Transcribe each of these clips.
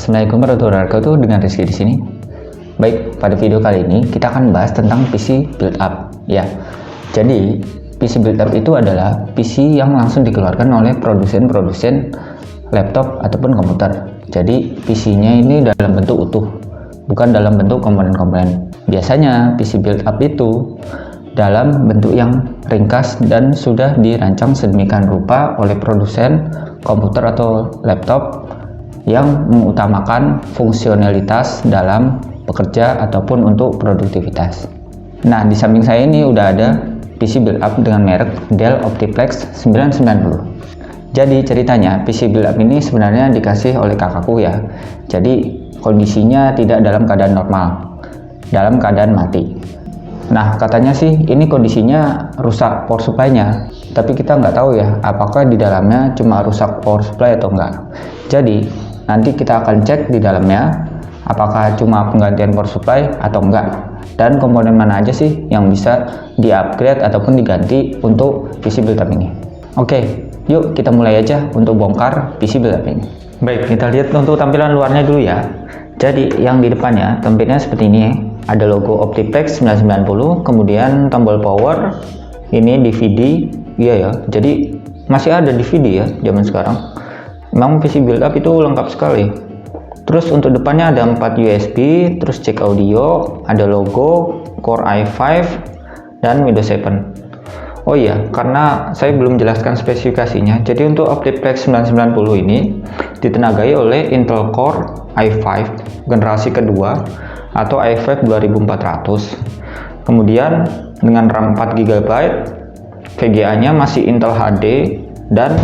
Assalamualaikum warahmatullahi wabarakatuh, dengan Rizky di sini. Baik, pada video kali ini kita akan bahas tentang PC build up ya. Jadi, PC build up itu adalah PC yang langsung dikeluarkan oleh produsen laptop ataupun komputer. Jadi, PC-nya ini dalam bentuk utuh, bukan dalam bentuk komponen-komponen. Biasanya PC build up itu dalam bentuk yang ringkas dan sudah dirancang sedemikian rupa oleh produsen komputer atau laptop yang mengutamakan fungsionalitas dalam bekerja ataupun untuk produktivitas. Nah, di samping saya ini udah ada PC build up dengan merek Dell Optiplex 990. Jadi ceritanya PC build up ini sebenarnya dikasih oleh kakakku ya. Jadi kondisinya tidak dalam keadaan normal, dalam keadaan mati. Nah, katanya sih ini kondisinya rusak power supply-nya, tapi kita nggak tahu ya apakah di dalamnya cuma rusak power supply atau enggak. Jadi nanti kita akan cek di dalamnya apakah cuma penggantian power supply atau enggak, dan komponen mana aja sih yang bisa di-upgrade ataupun diganti untuk PC build up ini. Oke, yuk kita mulai aja untuk bongkar PC build up ini. Baik, kita lihat untuk tampilan luarnya dulu ya. Jadi yang di depannya tampilnya seperti ini. Ada logo Optiplex 990, kemudian tombol power, ini DVD, iya ya. Jadi masih ada DVD ya zaman sekarang. Memang PC build up itu lengkap sekali. Terus untuk depannya ada 4 USB, terus jack audio, ada logo Core i5 dan Windows 7. Oh iya, karena saya belum jelaskan spesifikasinya. Jadi untuk Optiplex 990 ini ditenagai oleh Intel Core i5 generasi kedua atau i5 2400. Kemudian dengan RAM 4 GB, VGA-nya masih Intel HD, dan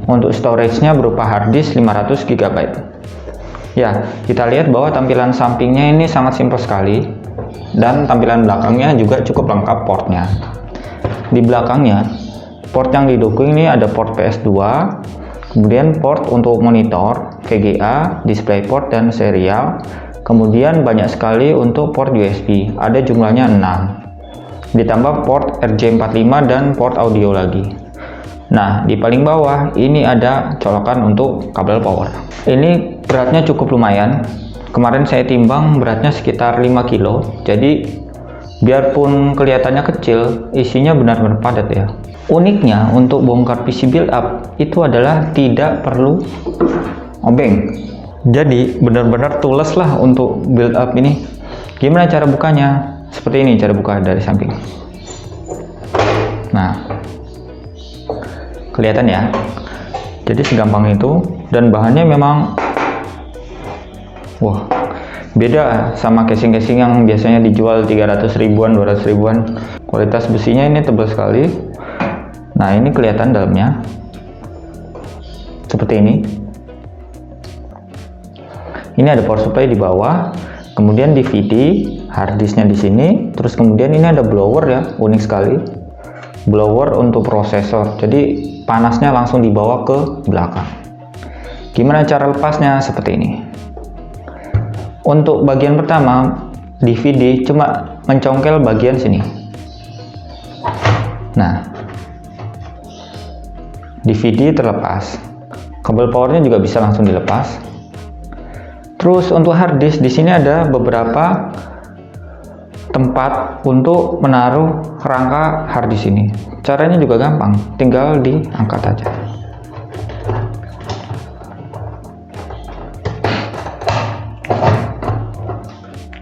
untuk storage-nya berupa hard disk 500 GB. Ya, kita lihat bahwa tampilan sampingnya ini sangat simpel sekali, dan tampilan belakangnya juga cukup lengkap portnya. Di belakangnya, port yang didukung ini ada port PS2, kemudian port untuk monitor, VGA, DisplayPort, dan serial. Kemudian banyak sekali untuk port USB, ada jumlahnya 6. Ditambah port RJ45 dan port audio lagi. Nah, di paling bawah ini ada colokan untuk kabel power. Ini beratnya cukup lumayan. Kemarin saya timbang beratnya sekitar 5 kilo. Jadi biarpun kelihatannya kecil, isinya benar-benar padat ya. Uniknya untuk bongkar PC build up itu adalah tidak perlu obeng. Jadi benar-benar tules lah untuk build up ini. Gimana cara bukanya? Seperti ini cara buka dari samping. Nah, kelihatan ya. Jadi segampang itu, dan bahannya memang wah, beda sama casing-casing yang biasanya dijual 300 ribuan, 200 ribuan. Kualitas besinya ini tebal sekali. Nah, ini kelihatan dalamnya seperti ini. Ini ada power supply di bawah, kemudian DVD, hard disknya di sini, terus kemudian ini ada blower ya, unik sekali. Blower untuk prosesor, jadi panasnya langsung dibawa ke belakang. Gimana cara lepasnya? Seperti ini. Untuk bagian pertama, DVD cuma mencongkel bagian sini. Nah, DVD terlepas. Kabel powernya juga bisa langsung dilepas. Terus untuk hard disk di sini ada beberapa tempat untuk menaruh rangka hard disk ini. Caranya juga gampang, tinggal diangkat aja.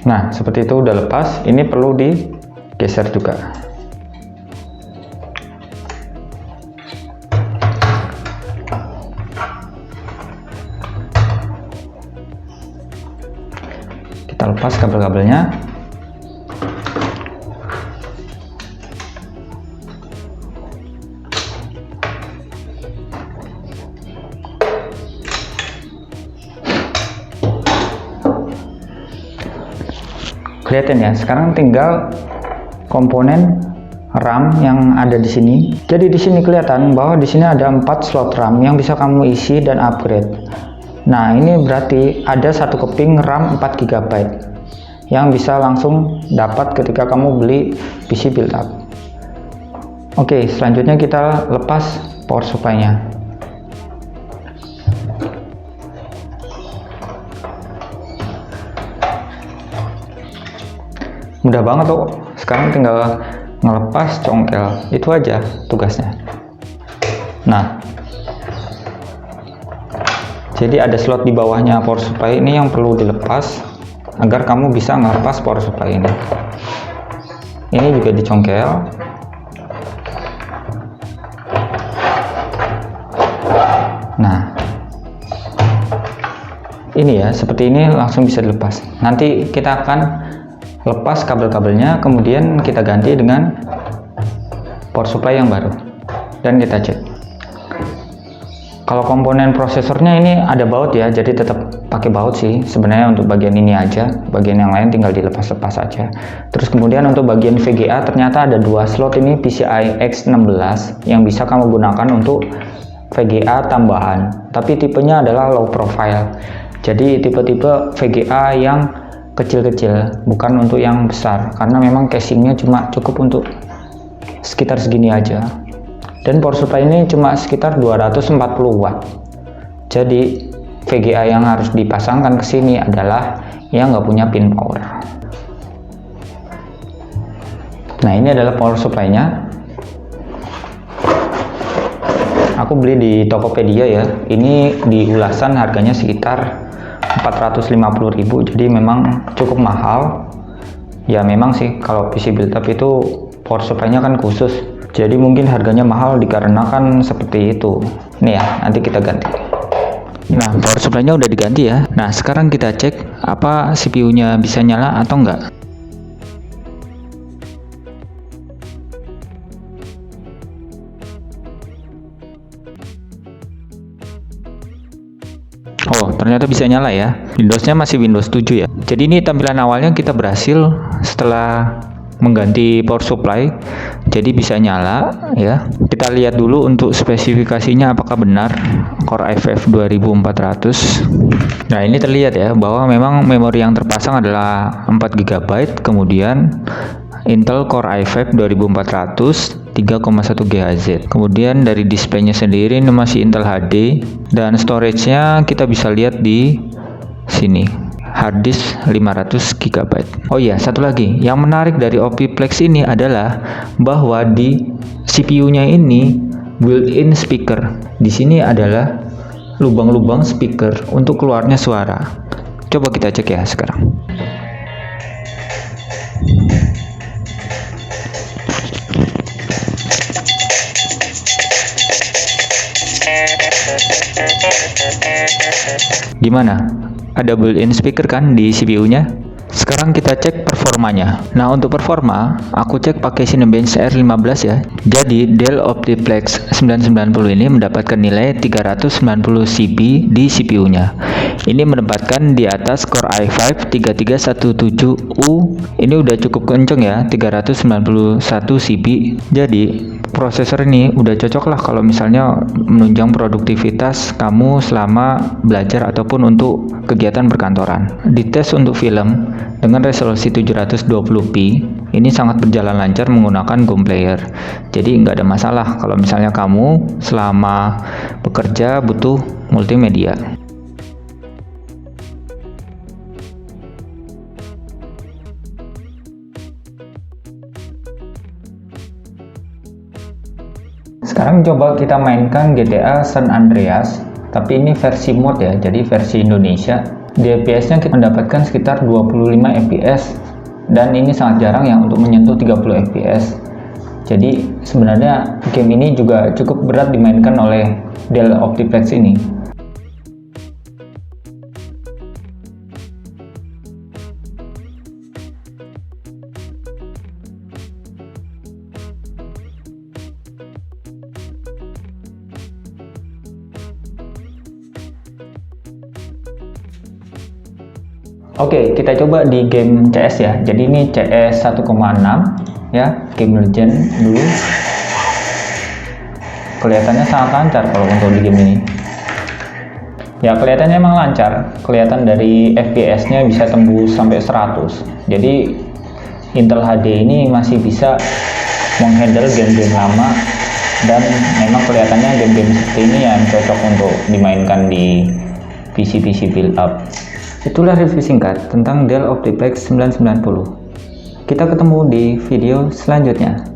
Nah, seperti itu udah lepas. Ini perlu digeser juga. Kita lepas kabel-kabelnya. kelihatan ya. Sekarang tinggal komponen RAM yang ada di sini. Jadi di sini kelihatan bahwa di sini ada 4 slot RAM yang bisa kamu isi dan upgrade. Nah, ini berarti ada satu keping RAM 4 GB yang bisa langsung dapat ketika kamu beli PC build up. Oke, selanjutnya kita lepas power supply-nya. Mudah banget tuh, sekarang tinggal ngelepas congkel, itu aja tugasnya. Nah, jadi ada slot di bawahnya power supply ini yang perlu dilepas agar kamu bisa ngelepas power supply ini. Ini juga dicongkel. Nah, ini ya, seperti ini langsung bisa dilepas. Nanti kita akan lepas kabel-kabelnya, kemudian kita ganti dengan power supply yang baru dan kita cek. Kalau komponen prosesornya ini ada baut ya, jadi tetap pakai baut sih sebenarnya untuk bagian ini aja, bagian yang lain tinggal dilepas-lepas aja. Terus kemudian untuk bagian VGA ternyata ada 2 slot ini PCI X16 yang bisa kamu gunakan untuk VGA tambahan, tapi tipenya adalah low profile, jadi tipe-tipe VGA yang kecil-kecil, bukan untuk yang besar, karena memang casingnya cuma cukup untuk sekitar segini aja, dan power supply ini cuma sekitar 240 watt. Jadi VGA yang harus dipasangkan ke sini adalah yang nggak punya pin power. Nah, ini adalah power supply-nya. Aku beli di Tokopedia ya, ini di ulasan harganya sekitar 450.000, jadi memang cukup mahal ya. Memang sih kalau PC build up itu power supply-nya kan khusus, jadi mungkin harganya mahal dikarenakan seperti itu. Nih ya, nanti kita ganti. Nah, power supply-nya udah diganti ya. Nah, sekarang kita cek apa CPU-nya bisa nyala atau enggak. Oh, ternyata bisa nyala ya. Windowsnya masih Windows 7 ya. Jadi ini tampilan awalnya kita berhasil setelah mengganti power supply, jadi bisa nyala ya. Kita lihat dulu untuk spesifikasinya apakah benar Core i5 2400. Nah, ini terlihat ya bahwa memang memori yang terpasang adalah 4 GB, kemudian Intel Core i5 2400 3,1 GHz. Kemudian dari displaynya sendiri ini masih Intel HD, dan storage-nya kita bisa lihat di sini, hard disk 500 GB. Oh iya, satu lagi yang menarik dari Optiplex ini adalah bahwa di CPU-nya ini built-in speaker. Di sini adalah lubang-lubang speaker untuk keluarnya suara. Coba kita cek ya sekarang. Gimana? Ada built-in speaker kan di CPU-nya? Sekarang kita cek performanya. Nah, untuk performa, aku cek pakai Cinebench R15 ya. Jadi, Dell Optiplex 990 ini mendapatkan nilai 390 CP di CPU-nya. Ini menempatkan di atas Core i5 3317U. Ini udah cukup kenceng ya, 391 CP. Jadi, prosesor ini udah cocok lah kalau misalnya menunjang produktivitas kamu selama belajar ataupun untuk kegiatan perkantoran. Dites untuk film dengan resolusi 720p, ini sangat berjalan lancar menggunakan GOM Player. Jadi nggak ada masalah kalau misalnya kamu selama bekerja butuh multimedia. Sekarang coba kita mainkan GTA San Andreas, tapi ini versi mod ya, jadi versi Indonesia. Di FPS-nya kita mendapatkan sekitar 25 FPS, dan ini sangat jarang ya untuk menyentuh 30 FPS. Jadi sebenarnya game ini juga cukup berat dimainkan oleh Dell Optiplex ini. Oke, kita coba di game CS ya. Jadi ini CS 1,6 ya, game legend dulu. Kelihatannya sangat lancar kalau untuk di game ini. Ya, kelihatannya emang lancar. Kelihatan dari FPS-nya bisa tembus sampai 100. Jadi Intel HD ini masih bisa menghandle game-game lama, dan memang kelihatannya game-game seperti ini yang cocok untuk dimainkan di PC-PC build up. Itulah review singkat tentang Dell Optiplex 990. Kita ketemu di video selanjutnya.